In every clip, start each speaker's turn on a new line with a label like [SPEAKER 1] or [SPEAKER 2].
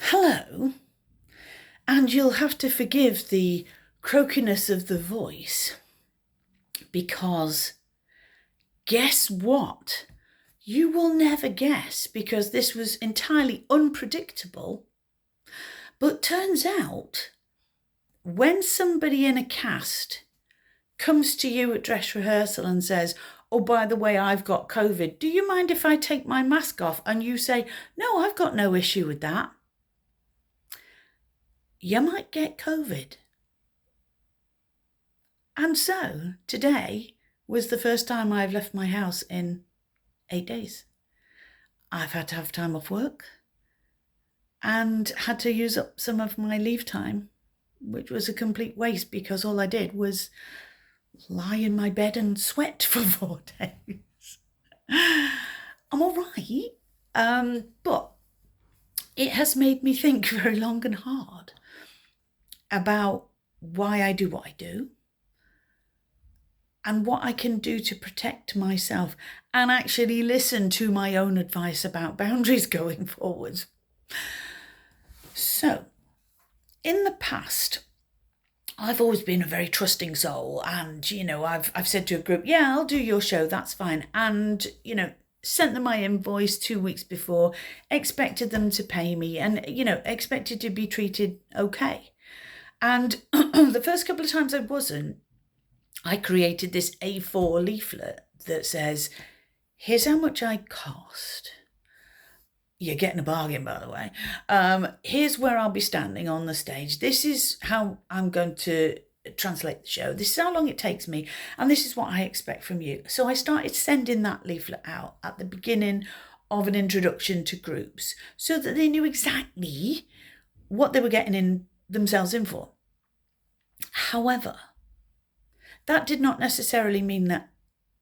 [SPEAKER 1] Hello, and you'll have to forgive the croakiness of the voice because guess what? You will never guess because this was entirely unpredictable. But turns out when somebody in a cast comes to you at dress rehearsal and says, "Oh, by the way, I've got COVID. Do you mind if I take my mask off?" And you say, "No, I've got no issue with that." You might get COVID. And so today was the first time I've left my house in 8 days. I've had to have time off work and had to use up some of my leave time, which was a complete waste because all I did was lie in my bed and sweat for 4 days. I'm all right, but it has made me think very long and hard about why I do what I do and what I can do to protect myself and actually listen to my own advice about boundaries going forward. So, in the past, I've always been a very trusting soul, and I've said to a group, "Yeah, I'll do your show, that's fine," and sent them my invoice 2 weeks before, expected them to pay me, and expected to be treated okay. And the first couple of times I wasn't, I created this A4 leaflet that says, "Here's how much I cost. You're getting a bargain, by the way. Here's where I'll be standing on the stage. This is how I'm going to translate the show. This is how long it takes me. And this is what I expect from you." So I started sending that leaflet out at the beginning of an introduction to groups so that they knew exactly what they were getting themselves in for. However, that did not necessarily mean that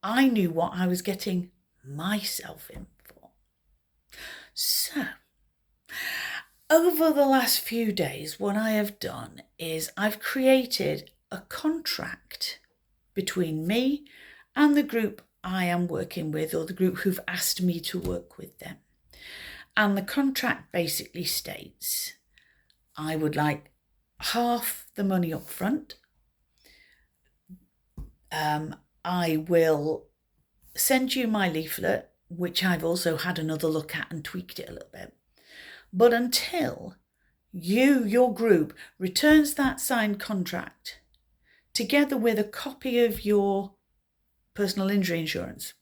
[SPEAKER 1] I knew what I was getting myself in for. So, over the last few days, what I have done is I've created a contract between me and the group I am working with, or the group who've asked me to work with them. And the contract basically states I would like half the money up front. I will send you my leaflet, which I've also had another look at and tweaked it a little bit. But until your group, returns that signed contract, together with a copy of your personal injury insurance,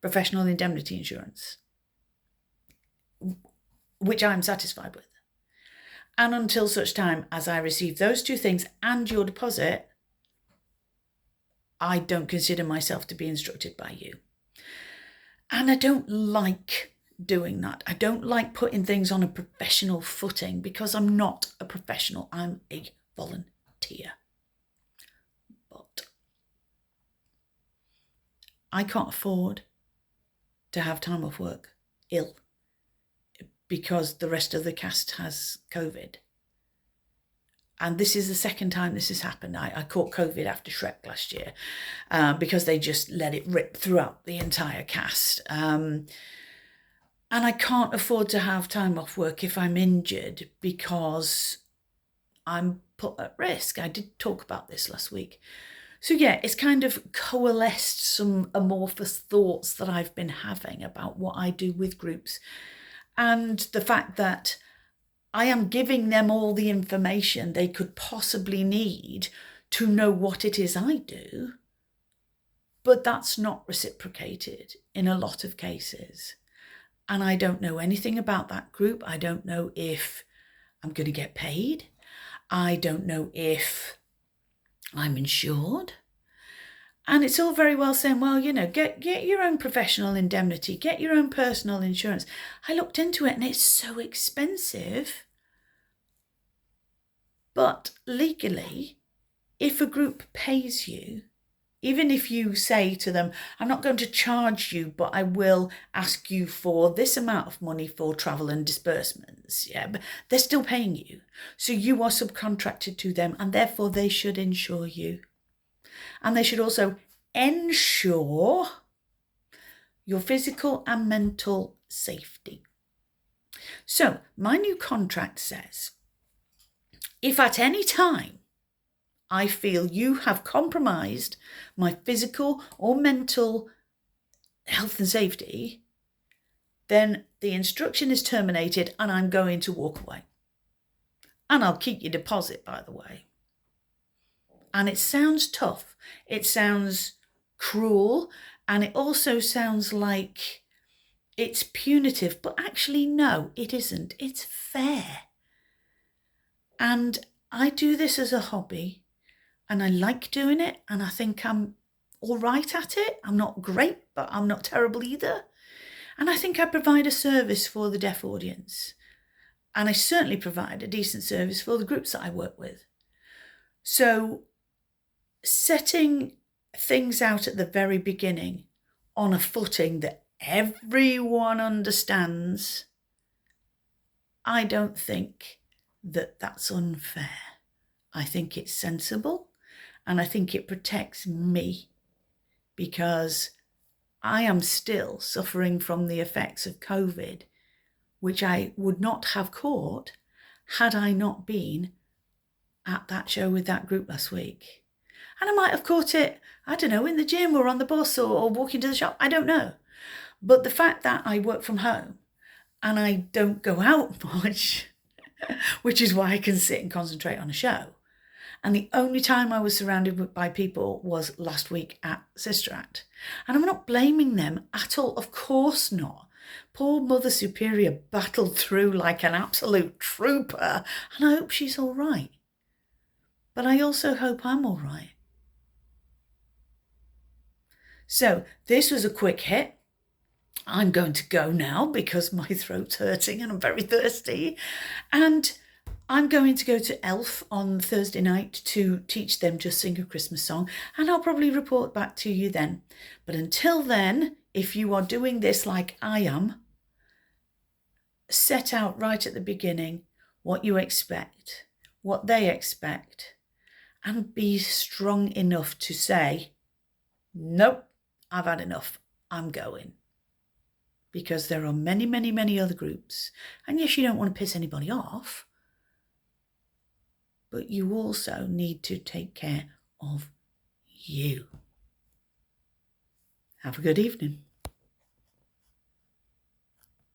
[SPEAKER 1] professional indemnity insurance, which I'm satisfied with, and until such time as I receive those two things and your deposit, I don't consider myself to be instructed by you. And I don't like doing that. I don't like putting things on a professional footing because I'm not a professional. I'm a volunteer. But I can't afford to have time off work ill because the rest of the cast has COVID. And this is the second time this has happened. I caught COVID after Shrek last year because they just let it rip throughout the entire cast. And I can't afford to have time off work if I'm injured because I'm put at risk. I did talk about this last week. So yeah, it's kind of coalesced some amorphous thoughts that I've been having about what I do with groups and the fact that I am giving them all the information they could possibly need to know what it is I do, but that's not reciprocated in a lot of cases. And I don't know anything about that group. I don't know if I'm going to get paid. I don't know if I'm insured. And it's all very well saying, well, get your own professional indemnity, get your own personal insurance. I looked into it and it's so expensive. But legally, if a group pays you, even if you say to them, "I'm not going to charge you, but I will ask you for this amount of money for travel and disbursements," but they're still paying you. So you are subcontracted to them and therefore they should insure you. And they should also ensure your physical and mental safety. So my new contract says, if at any time I feel you have compromised my physical or mental health and safety, then the instruction is terminated and I'm going to walk away. And I'll keep your deposit, by the way. And it sounds tough. It sounds cruel. And it also sounds like it's punitive. But actually, no, it isn't. It's fair. And I do this as a hobby. And I like doing it. And I think I'm all right at it. I'm not great, but I'm not terrible either. And I think I provide a service for the deaf audience. And I certainly provide a decent service for the groups that I work with. So setting things out at the very beginning on a footing that everyone understands, I don't think that that's unfair. I think it's sensible, and I think it protects me, because I am still suffering from the effects of COVID, which I would not have caught had I not been at that show with that group last week. And I might have caught it, I don't know, in the gym or on the bus or walking to the shop. I don't know. But the fact that I work from home and I don't go out much, which is why I can sit and concentrate on a show. And the only time I was surrounded by people was last week at Sister Act. And I'm not blaming them at all. Of course not. Poor Mother Superior battled through like an absolute trooper. And I hope she's all right. But I also hope I'm all right. So this was a quick hit. I'm going to go now because my throat's hurting and I'm very thirsty. And I'm going to go to Elf on Thursday night to teach them Just Sing a Christmas Song. And I'll probably report back to you then. But until then, if you are doing this like I am, set out right at the beginning what you expect, what they expect, and be strong enough to say, nope, I've had enough, I'm going. Because there are many, many, many other groups. And yes, you don't want to piss anybody off, but you also need to take care of you. Have a good evening.